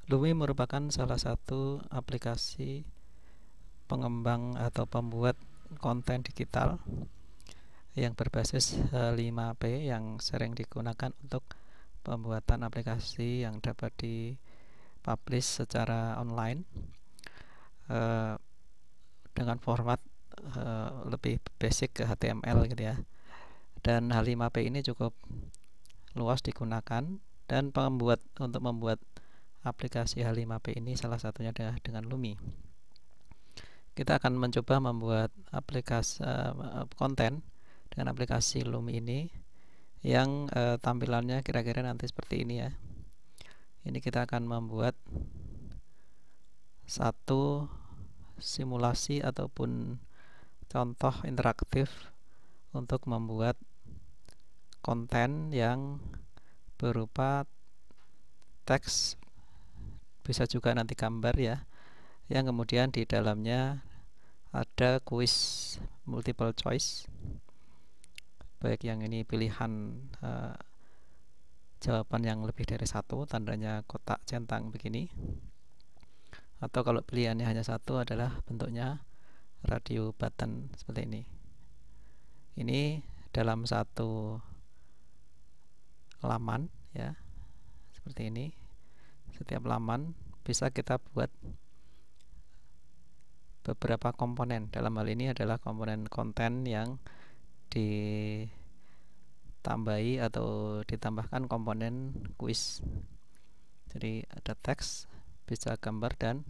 Lumi merupakan salah satu aplikasi pengembang atau pembuat konten digital yang berbasis H5P yang sering digunakan untuk pembuatan aplikasi yang dapat dipublish secara online dengan format lebih basic ke HTML gitu ya. Dan H5P ini cukup luas digunakan, dan untuk membuat aplikasi H5P ini salah satunya adalah dengan Lumi. Kita akan mencoba membuat aplikasi konten dengan aplikasi Lumi ini yang tampilannya kira-kira nanti seperti ini ya. Ini kita akan membuat satu simulasi ataupun contoh interaktif untuk membuat konten yang berupa teks, bisa juga nanti gambar ya, yang kemudian di dalamnya ada kuis multiple choice, baik yang ini pilihan jawaban yang lebih dari satu, tandanya kotak centang begini, atau kalau pilihannya hanya satu adalah bentuknya radio button seperti ini. Ini dalam satu laman ya, seperti ini. Setiap laman bisa kita buat beberapa komponen. Dalam hal ini adalah komponen konten yang ditambahi atau ditambahkan komponen kuis. Jadi ada teks, bisa gambar, dan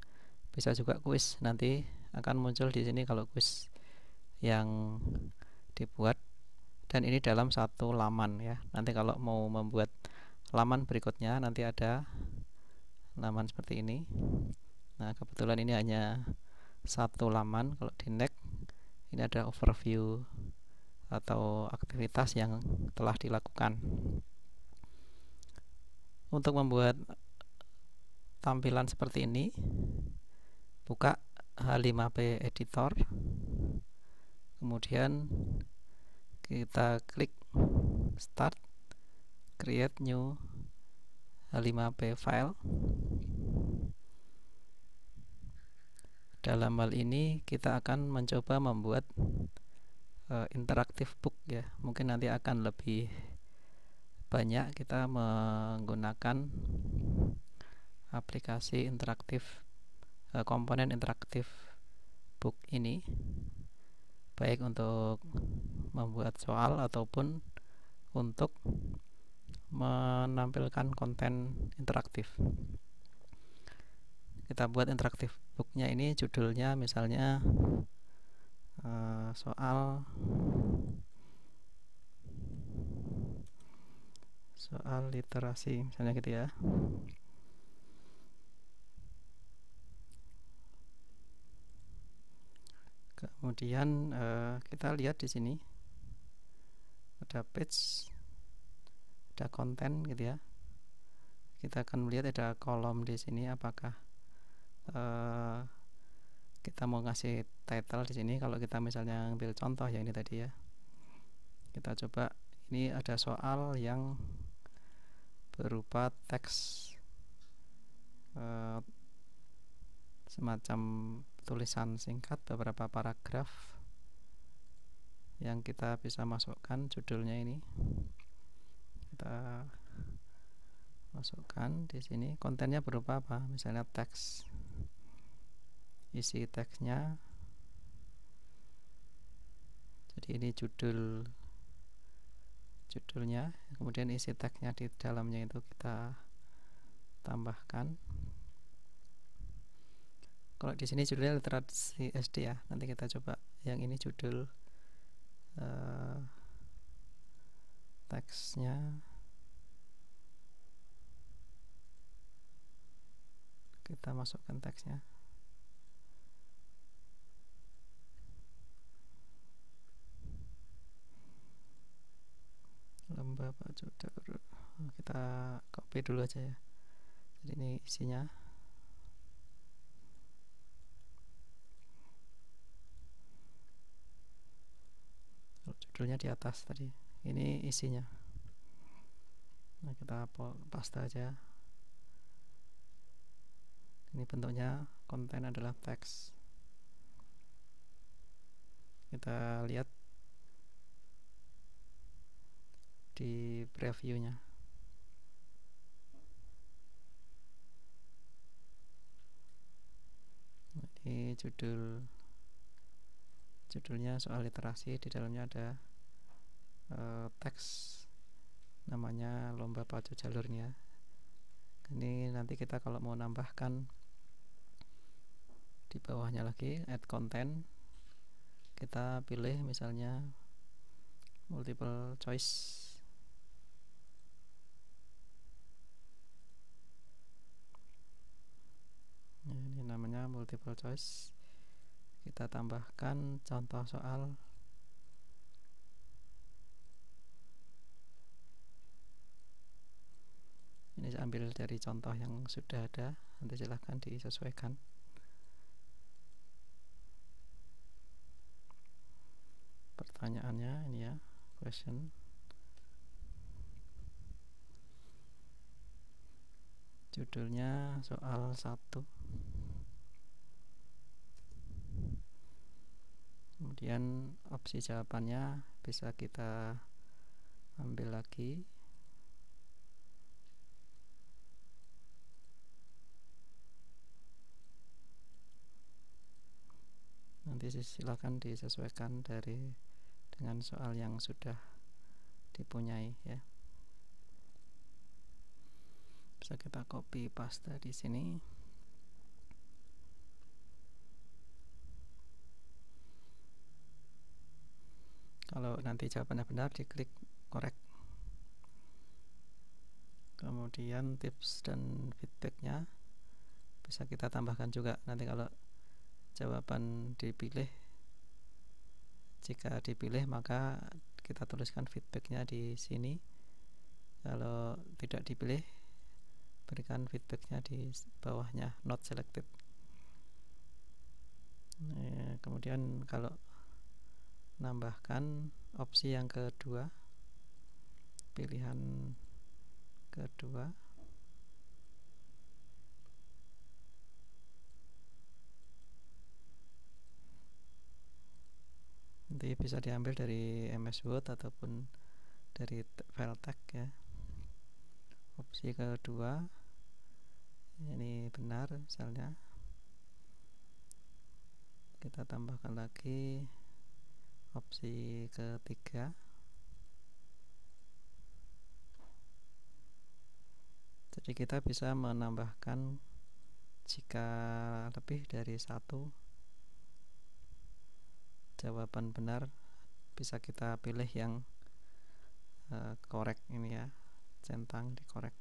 bisa juga kuis. Nanti akan muncul di sini kalau kuis yang dibuat, dan ini dalam satu laman ya. Nanti kalau mau membuat laman berikutnya nanti ada laman seperti ini. Nah, kebetulan ini hanya satu laman. Kalau di next ini ada overview atau aktivitas yang telah dilakukan. Untuk membuat tampilan seperti ini, buka H5P editor, kemudian kita klik start, create new H5P file. Dalam hal ini kita akan mencoba membuat interaktif book ya. Mungkin nanti akan lebih banyak kita menggunakan aplikasi interaktif, komponen interaktif book ini, baik untuk membuat soal ataupun untuk menampilkan konten interaktif. Kita buat interaktif booknya ini, judulnya misalnya soal literasi misalnya gitu ya. Kemudian kita lihat di sini ada page, ada konten gitu ya. Kita akan melihat ada kolom di sini, apakah kita mau ngasih title di sini. Kalau kita misalnya ambil contoh yang ini tadi ya, kita coba, ini ada soal yang berupa teks semacam tulisan singkat, beberapa paragraf yang kita bisa masukkan judulnya ini. Kita masukkan di sini, kontennya berupa apa, misalnya teks, isi teksnya. Jadi ini judulnya, kemudian isi teksnya di dalamnya itu kita tambahkan. Kalau di sini judulnya literasi SD ya, nanti kita coba yang ini judul teksnya. Kita masukkan teksnya. Lomba Pak Jodoh. Kita copy dulu aja ya. Jadi ini isinya. Judulnya di atas tadi. Ini isinya. Nah, kita paste aja. Ini bentuknya konten adalah teks. Kita lihat di previewnya. Ini judulnya soal literasi, di dalamnya ada teks namanya lomba pacu jalurnya. Ini nanti kita kalau mau nambahkan di bawahnya lagi add content, kita pilih misalnya multiple choice. Ini namanya multiple choice. Kita tambahkan contoh soal. Ini saya ambil dari contoh yang sudah ada, nanti silahkan disesuaikan. Pertanyaannya ini ya, question. Judulnya soal 1. Kemudian opsi jawabannya bisa kita ambil lagi. Nanti silakan disesuaikan dengan soal yang sudah dipunyai ya. Bisa kita copy paste di sini. Kalau nanti jawabannya benar, diklik correct. Kemudian tips dan feedbacknya bisa kita tambahkan juga. Nanti kalau jawaban dipilih, jika dipilih maka kita tuliskan feedbacknya di sini. Kalau tidak dipilih, berikan feedbacknya di bawahnya, not selected. Kemudian kalau nambahkan opsi yang kedua, pilihan kedua, nanti bisa diambil dari MS Word ataupun dari file tag ya. Opsi kedua ini benar, misalnya kita tambahkan lagi opsi ketiga. Jadi kita bisa menambahkan jika lebih dari satu jawaban benar, bisa kita pilih yang correct ini ya, centang di correct.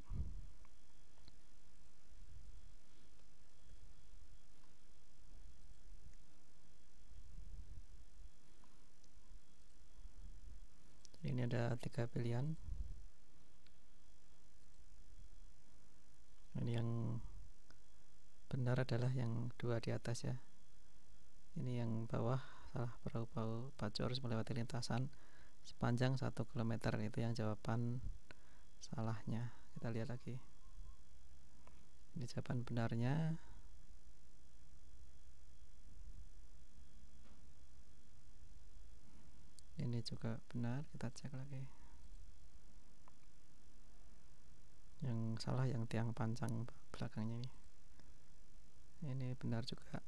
Jadi ini ada 3 pilihan. Ini yang benar adalah yang 2 di atas ya. Ini yang bawah, salah, perahu pacu harus melewati lintasan sepanjang 1 km, itu yang jawaban salahnya. Kita lihat lagi. Ini jawaban benarnya. Ini juga benar, kita cek lagi. Yang salah yang tiang pancang belakangnya ini. Ini benar juga.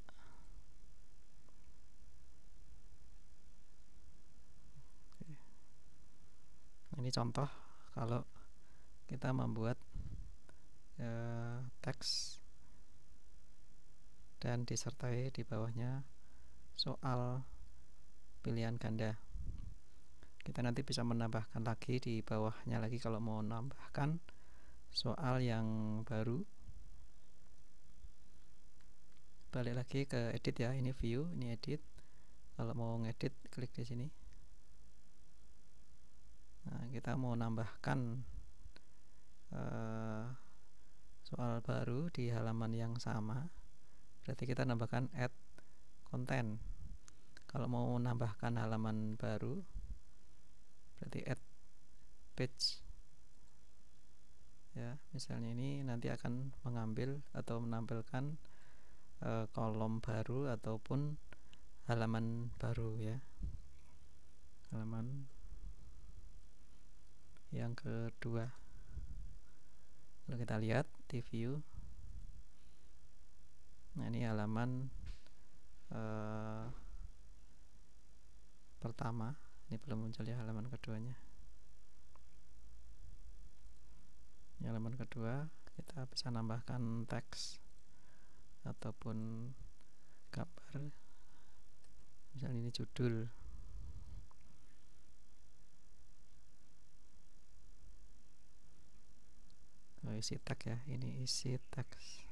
Ini contoh kalau kita membuat teks dan disertai di bawahnya soal pilihan ganda. Kita nanti bisa menambahkan lagi di bawahnya lagi kalau mau menambahkan soal yang baru. Balik lagi ke edit ya, ini view, ini edit. Kalau mau ngedit, klik di sini. Nah, kita mau nambahkan soal baru di halaman yang sama, berarti kita nambahkan add content. Kalau mau nambahkan halaman baru, berarti add page ya. Misalnya ini nanti akan mengambil atau menampilkan kolom baru ataupun halaman baru ya. Halaman yang kedua. Lalu kita lihat di view. Nah, ini halaman pertama. Ini belum muncul ya halaman keduanya. Ini halaman kedua, kita bisa nambahkan teks ataupun gambar. Misalnya ini judul. Isi teks ya, ini isi teks.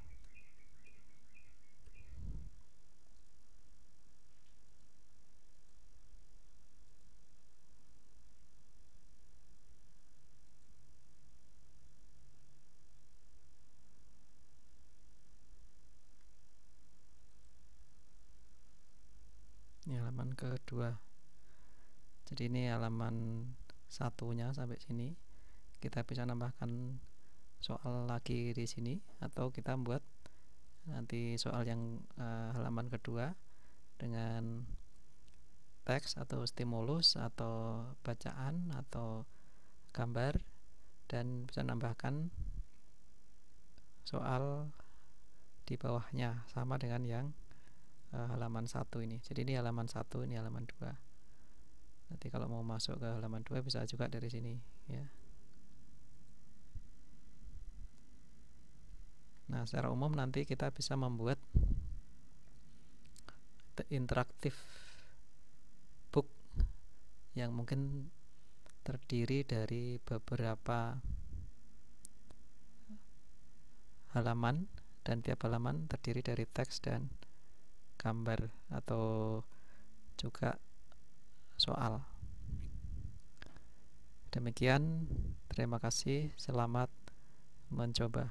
Ini halaman kedua. Jadi ini halaman satunya sampai sini. Kita bisa nambahkan soal lagi di sini, atau kita buat nanti soal yang halaman kedua dengan teks atau stimulus atau bacaan atau gambar, dan bisa nambahkan soal di bawahnya sama dengan yang halaman 1 ini. Jadi ini halaman 1, ini halaman 2. Nanti kalau mau masuk ke halaman 2 bisa juga dari sini ya. Nah, secara umum nanti kita bisa membuat interaktif book yang mungkin terdiri dari beberapa halaman, dan tiap halaman terdiri dari teks dan gambar atau juga soal. Demikian, terima kasih, selamat mencoba.